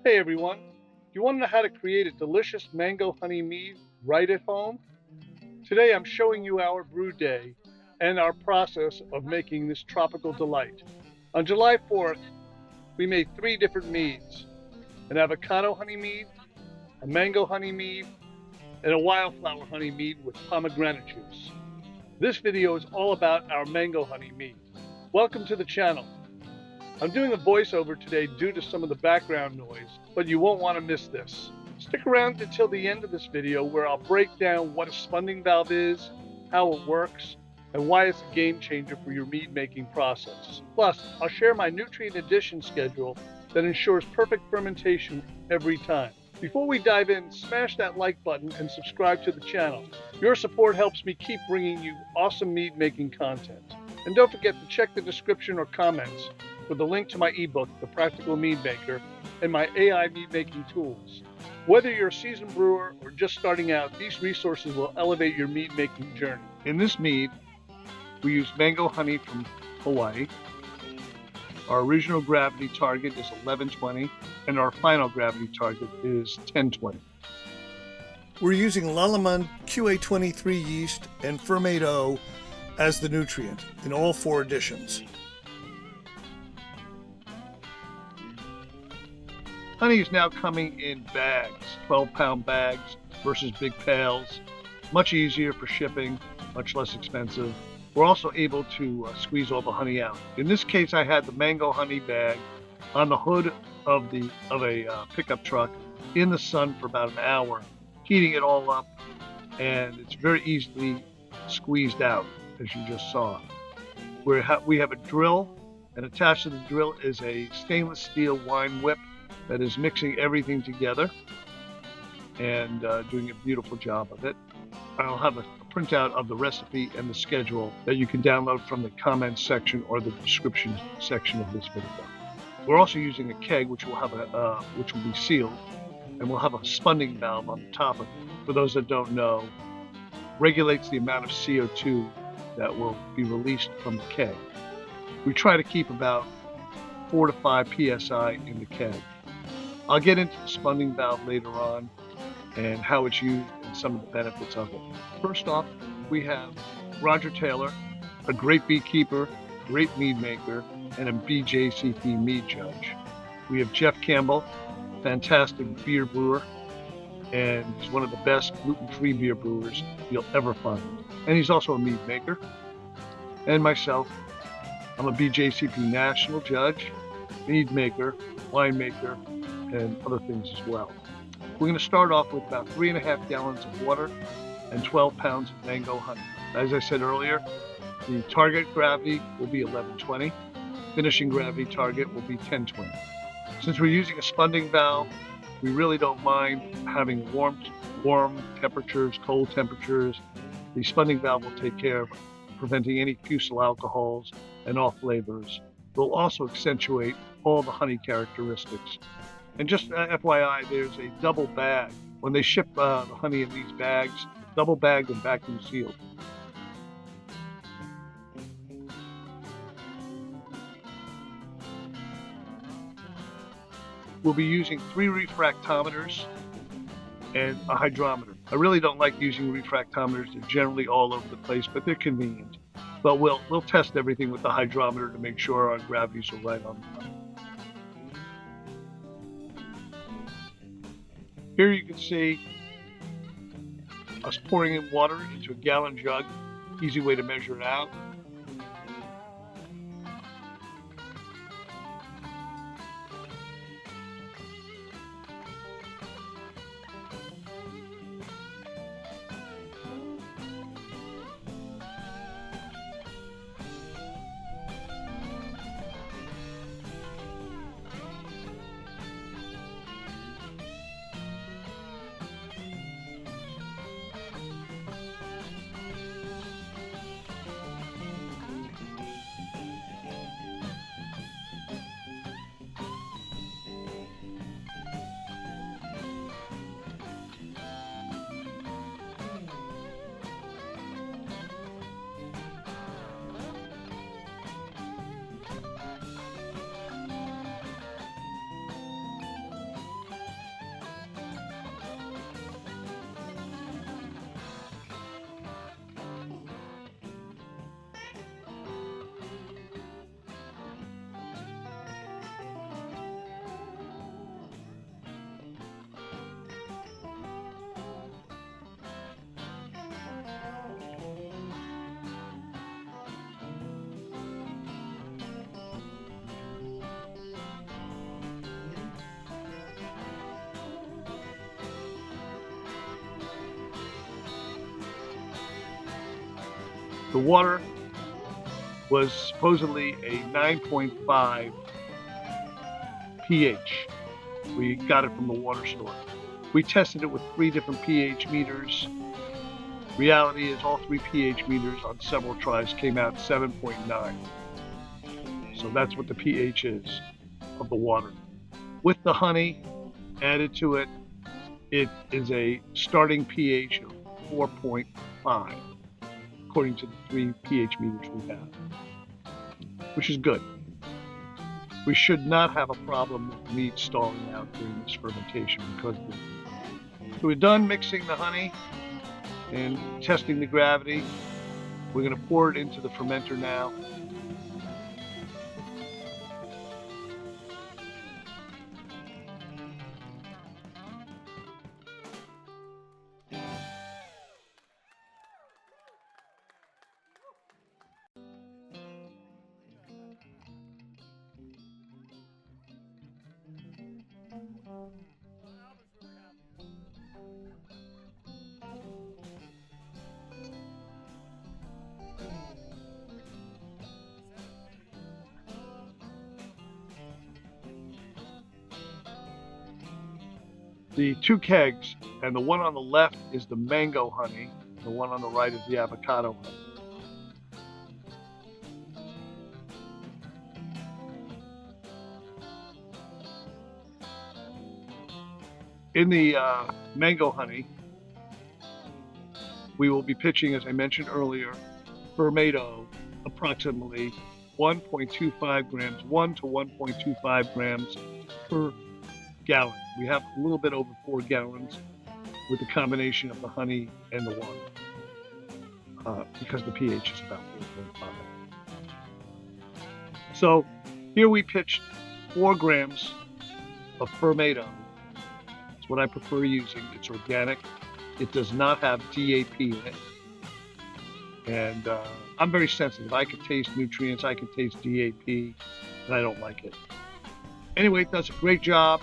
Hey everyone, you want to know how to create a delicious mango honey mead right at home? Today I'm showing you our brew day and our process of making this tropical delight. On July 4th, we made 3 different meads: an avocado honey mead, a mango honey mead, and a wildflower honey mead with pomegranate juice. This video is all about our mango honey mead. Welcome to the channel. I'm doing a voiceover today due to some of the background noise, but you won't want to miss this. Stick around until the end of this video where I'll break down what a spunding valve is, how it works, and why it's a game changer for your mead making process. Plus, I'll share my nutrient addition schedule that ensures perfect fermentation every time. Before we dive in, smash that like button and subscribe to the channel. Your support helps me keep bringing you awesome mead making content. And don't forget to check the description or comments for the link to my ebook, The Practical Mead Maker, and my AI mead making tools. Whether you're a seasoned brewer or just starting out, these resources will elevate your mead making journey. In this mead, we use mango honey from Hawaii. Our original gravity target is 1120, and our final gravity target is 1020. We're using Lallemand QA23 yeast and Fermento as the nutrient in all 4 editions. Honey is now coming in bags, 12-pound bags versus big pails. Much easier for shipping, much less expensive. We're also able to squeeze all the honey out. In this case, I had the mango honey bag on the hood of a pickup truck in the sun for about an hour, heating it all up, and it's very easily squeezed out, as you just saw. We have a drill, and attached to the drill is a stainless steel wine whip that is mixing everything together and doing a beautiful job of it. I'll have a printout of the recipe and the schedule that you can download from the comments section or the description section of this video. We're also using a keg, which will be sealed, and we'll have a spunding valve on the top of it. For those that don't know, regulates the amount of CO2 that will be released from the keg. We try to keep about 4 to 5 psi in the keg. I'll get into the spunding valve later on and how it's used and some of the benefits of it. First off, we have Roger Taylor, a great beekeeper, great mead maker, and a BJCP mead judge. We have Jeff Campbell, fantastic beer brewer, and he's one of the best gluten-free beer brewers you'll ever find. And he's also a mead maker. And myself, I'm a BJCP national judge, mead maker, wine maker, and other things as well. We're going to start off with about 3.5 gallons of water and 12 pounds of mango honey. As I said earlier, the target gravity will be 1120. Finishing gravity target will be 1020. Since we're using a spunding valve, we really don't mind having warm temperatures, cold temperatures. The spunding valve will take care of preventing any fusel alcohols and off flavors. It will also accentuate all the honey characteristics. And just FYI, there's a double bag. When they ship the honey in these bags, double bagged and vacuum sealed. We'll be using 3 refractometers and a hydrometer. I really don't like using refractometers. They're generally all over the place, but they're convenient. But we'll test everything with the hydrometer to make sure our gravities are right on the honey. Here you can see us pouring in water into a gallon jug. Easy way to measure it out. The water was supposedly a 9.5 pH. We got it from the water store. We tested it with 3 different pH meters. Reality is all 3 pH meters on several tries came out 7.9. So that's what the pH is of the water. With the honey added to it, it is a starting pH of 4.5, according to the 3 pH meters we have, which is good. We should not have a problem with mead stalling out during this fermentation because of it. So we're done mixing the honey and testing the gravity. We're going to pour it into the fermenter now. The 2 kegs, and the one on the left is the mango honey, the one on the right is the avocado honey. In the mango honey, we will be pitching, as I mentioned earlier, Fermento, approximately 1.25 grams, 1 to 1.25 grams per gallon. We have a little bit over 4 gallons with the combination of the honey and the water, because the pH is about 4.5. So here we pitched 4 grams of Fermento. It's what I prefer using. It's organic. It does not have DAP in it. And I'm very sensitive. I can taste nutrients, I can taste DAP, and I don't like it. Anyway, it does a great job.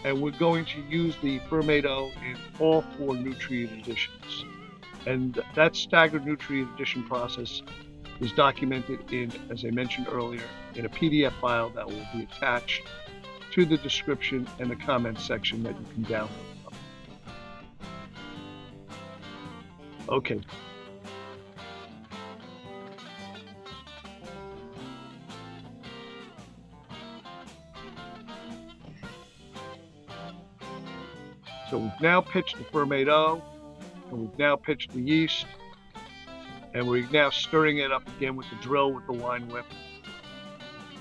And we're going to use the Fermento in all 4 nutrient additions. And that staggered nutrient addition process is documented in, as I mentioned earlier, in a PDF file that will be attached to the description and the comments section that you can download from. Okay. So we've now pitched the Fermento, and we've now pitched the yeast, and we're now stirring it up again with the drill with the wine whip.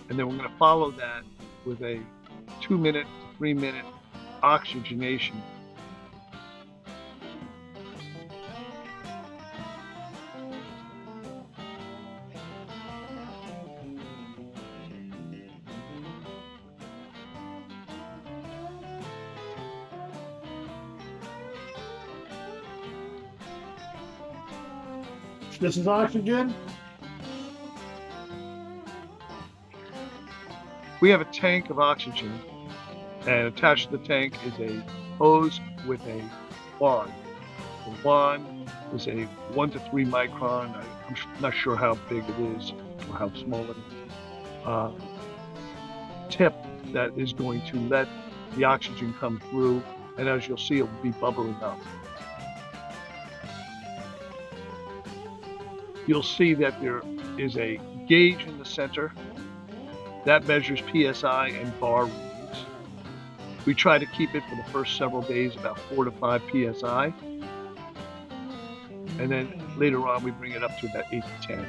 And then we're going to follow that with a 2-minute to 3-minute oxygenation. This is oxygen. We have a tank of oxygen, and attached to the tank is a hose with a wand. The wand is a 1 to 3 micron. I'm not sure how big it is or how small it is. Tip that is going to let the oxygen come through, and as you'll see, it will be bubbling up. You'll see that there is a gauge in the center that measures PSI and bar readings. We try to keep it for the first several days about 4 to 5 PSI. And then later on we bring it up to about 8 to 10.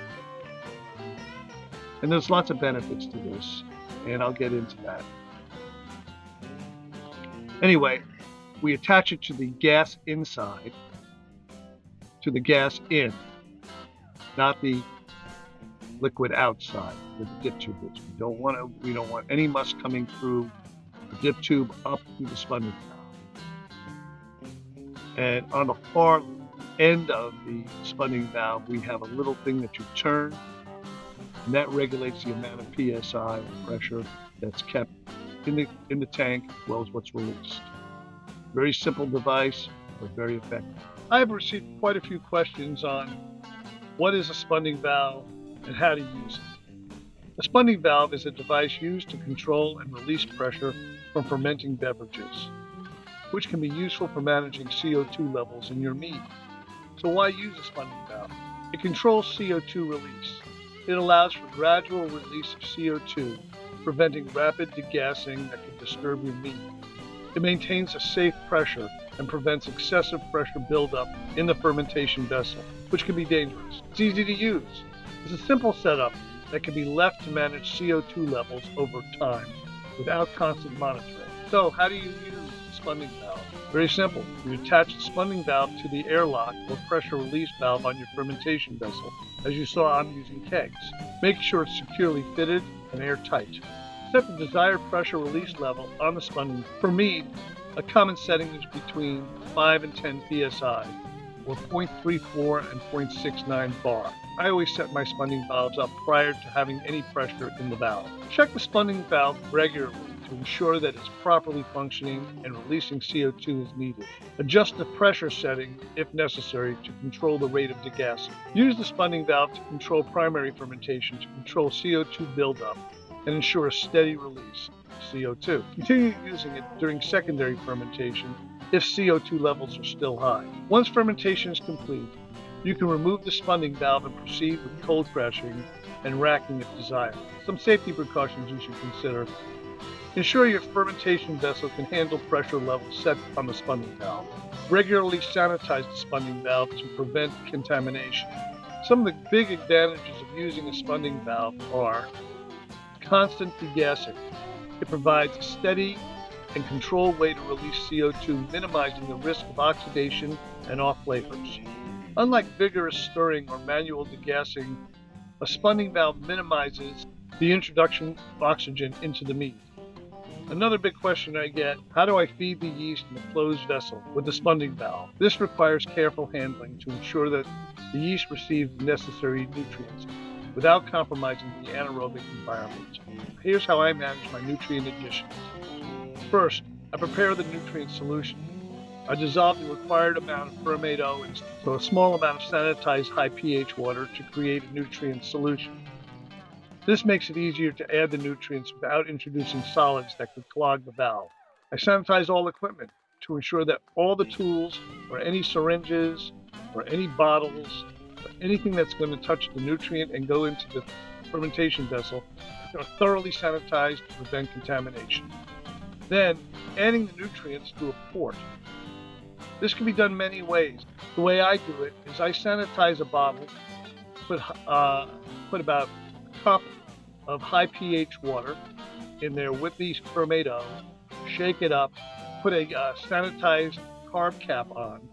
And there's lots of benefits to this, and I'll get into that. Anyway, we attach it to the gas inside, to the gas in, not the liquid outside where the dip tube is. We don't want any musk coming through the dip tube up through the spunding valve. And on the far end of the spunding valve, we have a little thing that you turn, and that regulates the amount of PSI or pressure that's kept in the tank as well as what's released. Very simple device, but very effective. I have received quite a few questions on What is a spunding valve and how to use it? A spunding valve is a device used to control and release pressure from fermenting beverages, which can be useful for managing CO2 levels in your mead. So why use a spunding valve? It controls CO2 release. It allows for gradual release of CO2, preventing rapid degassing that can disturb your mead. It maintains a safe pressure and prevents excessive pressure buildup in the fermentation vessel, which can be dangerous. It's easy to use. It's a simple setup that can be left to manage CO2 levels over time without constant monitoring. So how do you use the spunding valve? Very simple. You attach the spunding valve to the airlock or pressure release valve on your fermentation vessel. As you saw, I'm using Kegs. Make sure it's securely fitted and airtight. Set the desired pressure release level on the spunding. For mead, a common setting is between 5 and 10 psi, or 0.34 and 0.69 bar. I always set my spunding valves up prior to having any pressure in the valve. Check the spunding valve regularly to ensure that it's properly functioning and releasing CO2 as needed. Adjust the pressure setting if necessary to control the rate of degassing. Use the spunding valve to control primary fermentation to control CO2 buildup and ensure a steady release of CO2. Continue using it during secondary fermentation if CO2 levels are still high. Once fermentation is complete, you can remove the spunding valve and proceed with cold crashing and racking if desired. Some safety precautions you should consider. Ensure your fermentation vessel can handle pressure levels set on the spunding valve. Regularly sanitize the spunding valve to prevent contamination. Some of the big advantages of using a spunding valve are constant degassing. It provides a steady and controlled way to release CO2, minimizing the risk of oxidation and off flavors. Unlike vigorous stirring or manual degassing, a spunding valve minimizes the introduction of oxygen into the mead. Another big question I get, how do I feed the yeast in a closed vessel with the spunding valve? This requires careful handling to ensure that the yeast receives the necessary nutrients without compromising the anaerobic environment. Here's how I manage my nutrient additions. First, I prepare the nutrient solution. I dissolve the required amount of Fermento into a small amount of sanitized high pH water to create a nutrient solution. This makes it easier to add the nutrients without introducing solids that could clog the valve. I sanitize all equipment to ensure that all the tools or any syringes or any bottles or anything that's going to touch the nutrient and go into the fermentation vessel are thoroughly sanitized to prevent contamination. Then, adding the nutrients to a quart. This can be done many ways. The way I do it is I sanitize a bottle, put about a cup of high pH water in there with the Fermento, shake it up, put a sanitized carb cap on,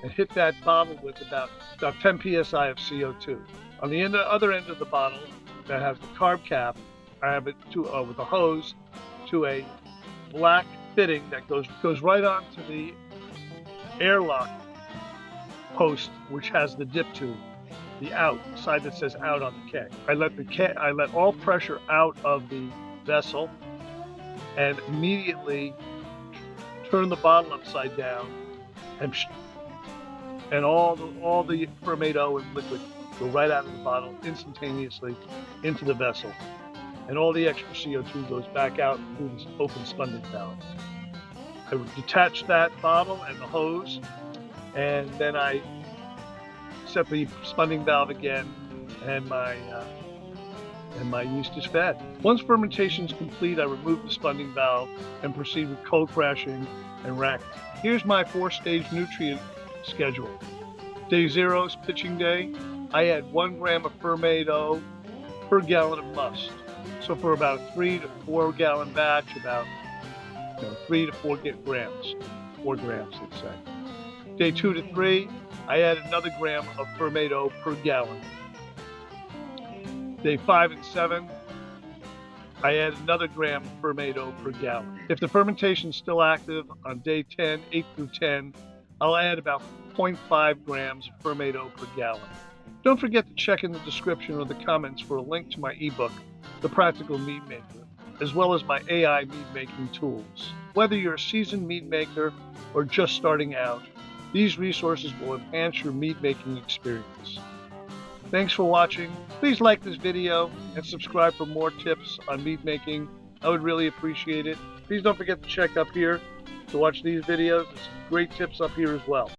and hit that bottle with about 10 psi of CO2. On the other end of the bottle that has the carb cap, I have it with a hose to a black fitting that goes right onto the airlock post, which has the dip tube, the out side that says out on the keg. I let all pressure out of the vessel and immediately turn the bottle upside down, and all the Fermento and liquid go right out of the bottle instantaneously into the vessel, and all the extra CO2 goes back out through this open spunding valve. I would detach that bottle and the hose, and then I set the spunding valve again, and my yeast is fed. Once fermentation is complete, I remove the spunding valve and proceed with cold crashing and racking. Here's my 4-stage nutrient schedule. Day 0 is pitching day. I add 1 gram of Fermento per gallon of must. So for about a 3 to 4 gallon batch, about 3 to 4 grams, 4 grams, let's say. Day 2 to 3, I add another gram of Fermento per gallon. Day 5 and 7, I add another gram of Fermento per gallon. If the fermentation is still active on day 10, 8 through 10, I'll add about 0.5 grams of Fermento per gallon. Don't forget to check in the description or the comments for a link to my ebook, The Practical Mead Maker, as well as my AI mead making tools. Whether you're a seasoned mead maker or just starting out, these resources will enhance your mead making experience. Thanks for watching. Please like this video and subscribe for more tips on mead making. I would really appreciate it. Please don't forget to check up here to watch these videos. There's some great tips up here as well.